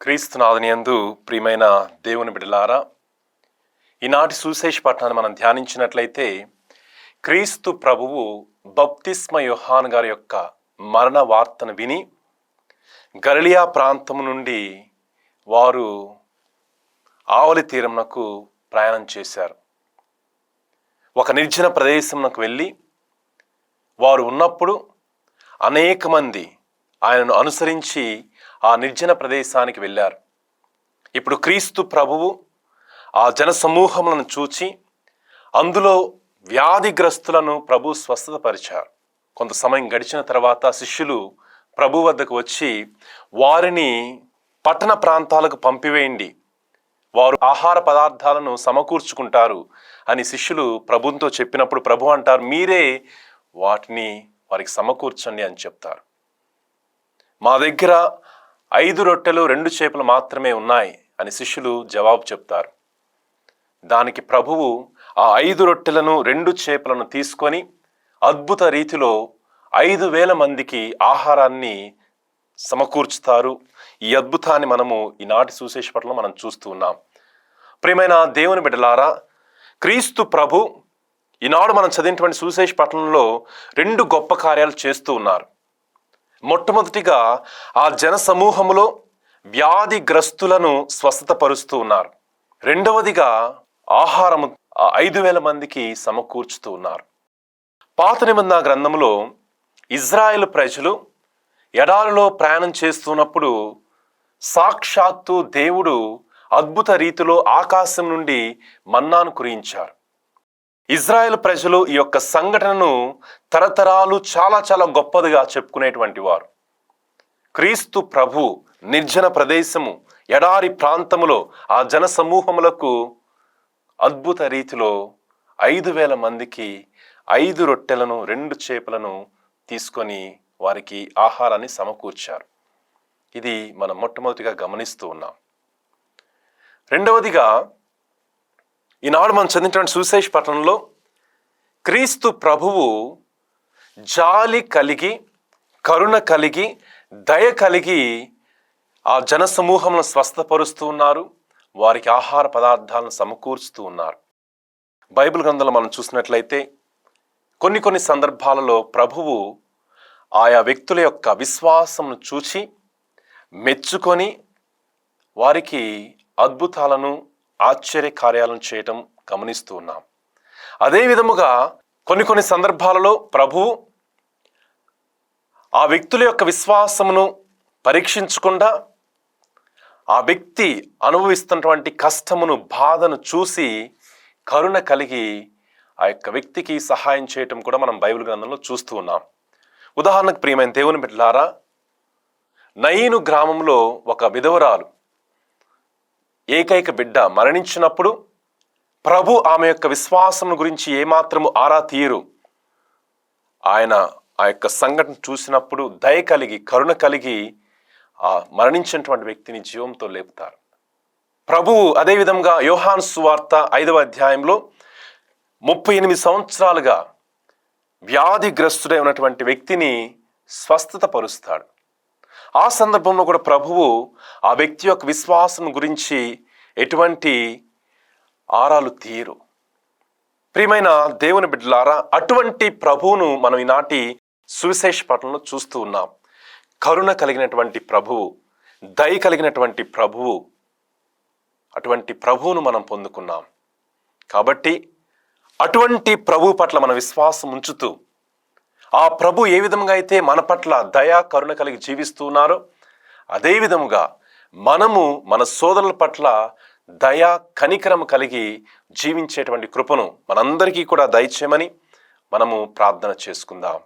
క్రీస్తునాథుని యందు ప్రియమైన దేవుని బిడ్డలారా, ఈనాటి సువిశేష పట్టణాన్ని మనం ధ్యానించినట్లయితే క్రీస్తు ప్రభువు బప్తిస్మ యోహాను గారి యొక్క మరణ వార్తను విని గలిలయ ప్రాంతం నుండి వారు ఆవలి తీరమునకు ప్రయాణం చేశారు. ఒక నిర్జన ప్రదేశమునకు వెళ్ళి వారు ఉన్నప్పుడు అనేక మంది ఆయనను అనుసరించి ఆ నిర్జన ప్రదేశానికి వెళ్ళారు. ఇప్పుడు క్రీస్తు ప్రభువు ఆ జన సమూహములను చూచి అందులో వ్యాధిగ్రస్తులను ప్రభు స్వస్థతపరిచారు. కొంత సమయం గడిచిన తర్వాత శిష్యులు ప్రభు వద్దకు వచ్చి వారిని పట్టణ ప్రాంతాలకు పంపివేయండి, వారు ఆహార పదార్థాలను సమకూర్చుకుంటారు అని శిష్యులు ప్రభుతో చెప్పినప్పుడు ప్రభు అంటారు, మీరే వాటిని వారికి సమకూర్చండి అని చెప్తారు. మా దగ్గర 5 రొట్టెలు 2 చేపలు మాత్రమే ఉన్నాయి అని శిష్యులు జవాబు చెప్తారు. దానికి ప్రభువు ఆ 5 రొట్టెలను 2 చేపలను తీసుకొని అద్భుత రీతిలో 5,000 మందికి ఆహారాన్ని సమకూర్చుతారు. ఈ అద్భుతాన్ని మనము ఈనాటి సువిశేష పట్టణంలో మనం చూస్తూ ఉన్నాం. ప్రియమైన దేవుని బిడ్డలారా, క్రీస్తు ప్రభు ఈనాడు మనం చదివినటువంటి సువిశేష పట్టణంలో 2 గొప్ప కార్యాలు చేస్తూ ఉన్నారు. మొట్టమొదటిగా ఆ జన సమూహములో వ్యాధిగ్రస్తులను స్వస్థతపరుస్తూ ఉన్నారు. రెండవదిగా ఆహారము 5,000 మందికి సమకూర్చుతూ ఉన్నారు. పాత నిబంధన గ్రంథంలో ఇజ్రాయేలు ప్రజలు ఎడారిలో ప్రయాణం చేస్తున్నప్పుడు సాక్షాత్తు దేవుడు అద్భుత రీతిలో ఆకాశం నుండి మన్నాను కురియించారు. ఇజ్రాయేల్ ప్రజలు ఈ యొక్క సంఘటనను తరతరాలు చాలా చాలా గొప్పదిగా చెప్పుకునేటువంటి వారు. క్రీస్తు ప్రభు నిర్జన ప్రదేశము ఎడారి ప్రాంతములో ఆ జన సమూహములకు అద్భుత రీతిలో 5,000 మందికి 5 రొట్టెలను 2 చేపలను తీసుకొని వారికి ఆహారాన్ని సమకూర్చారు. ఇది మనం మొట్టమొదటిగా గమనిస్తూ ఉన్నాం. రెండవదిగా ఈనాడు మనం చదివినటువంటి సువిశేష పట్టణంలో క్రీస్తు ప్రభువు జాలి కలిగి, కరుణ కలిగి, దయ కలిగి ఆ జన సమూహంను స్వస్థపరుస్తూ ఉన్నారు. వారికి ఆహార పదార్థాలను సమకూర్చుతూ ఉన్నారు. బైబిల్ గ్రంథంలో మనం చూసినట్లయితే కొన్ని సందర్భాలలో ప్రభువు ఆయా వ్యక్తుల యొక్క విశ్వాసమును చూచి మెచ్చుకొని వారికి అద్భుతాలను ఆశ్చర్య కార్యాలను చేయటం గమనిస్తూ ఉన్నాం. అదే విధముగా కొన్ని సందర్భాలలో ప్రభువు ఆ వ్యక్తుల యొక్క విశ్వాసమును పరీక్షించకుండా ఆ వ్యక్తి అనుభవిస్తున్నటువంటి కష్టమును, బాధను చూసి కరుణ కలిగి ఆ యొక్క వ్యక్తికి సహాయం చేయటం కూడా మనం బైబిల్ గ్రంథంలో చూస్తూ ఉన్నాం. ఉదాహరణకు ప్రియమైన దేవుని బిడ్డలారా, నయీను గ్రామంలో ఒక విధవరాలు ఏకైక బిడ్డ మరణించినప్పుడు ప్రభు ఆమె యొక్క విశ్వాసం గురించి ఏమాత్రము ఆరా తీయరు. ఆయన ఆ యొక్క సంఘటన చూసినప్పుడు దయ కలిగి, కరుణ కలిగి ఆ మరణించినటువంటి వ్యక్తిని జీవంతో లేపుతారు. ప్రభువు అదేవిధంగా యోహాను సువార్త 5వ అధ్యాయంలో 38 సంవత్సరాలుగా వ్యాధిగ్రస్తుడై ఉన్నటువంటి వ్యక్తిని స్వస్థత పరుస్తాడు. ఆ సందర్భంలో కూడా ప్రభువు ఆ వ్యక్తి యొక్క విశ్వాసం గురించి ఎటువంటి ఆరాలు తీయరు. ప్రియమైన దేవుని బిడ్డలారా, అటువంటి ప్రభువును మనం ఈనాటి సువిశేష పట్టణంలో చూస్తూ ఉన్నాం. కరుణ కలిగినటువంటి ప్రభువు, దయ కలిగినటువంటి ప్రభువు, అటువంటి ప్రభువును మనం పొందుకున్నాం. కాబట్టి అటువంటి ప్రభు పట్ల మన విశ్వాసం ఉంచుతూ ఆ ప్రభు ఏ విధంగా అయితే మన పట్ల దయా కరుణ కలిగి జీవిస్తున్నారో అదే విధముగా మనము మన సోదరుల పట్ల దయా కనికరము కలిగి జీవించేటువంటి కృపను మనందరికీ కూడా దయచేయమని మనము ప్రార్థన చేసుకుందాం.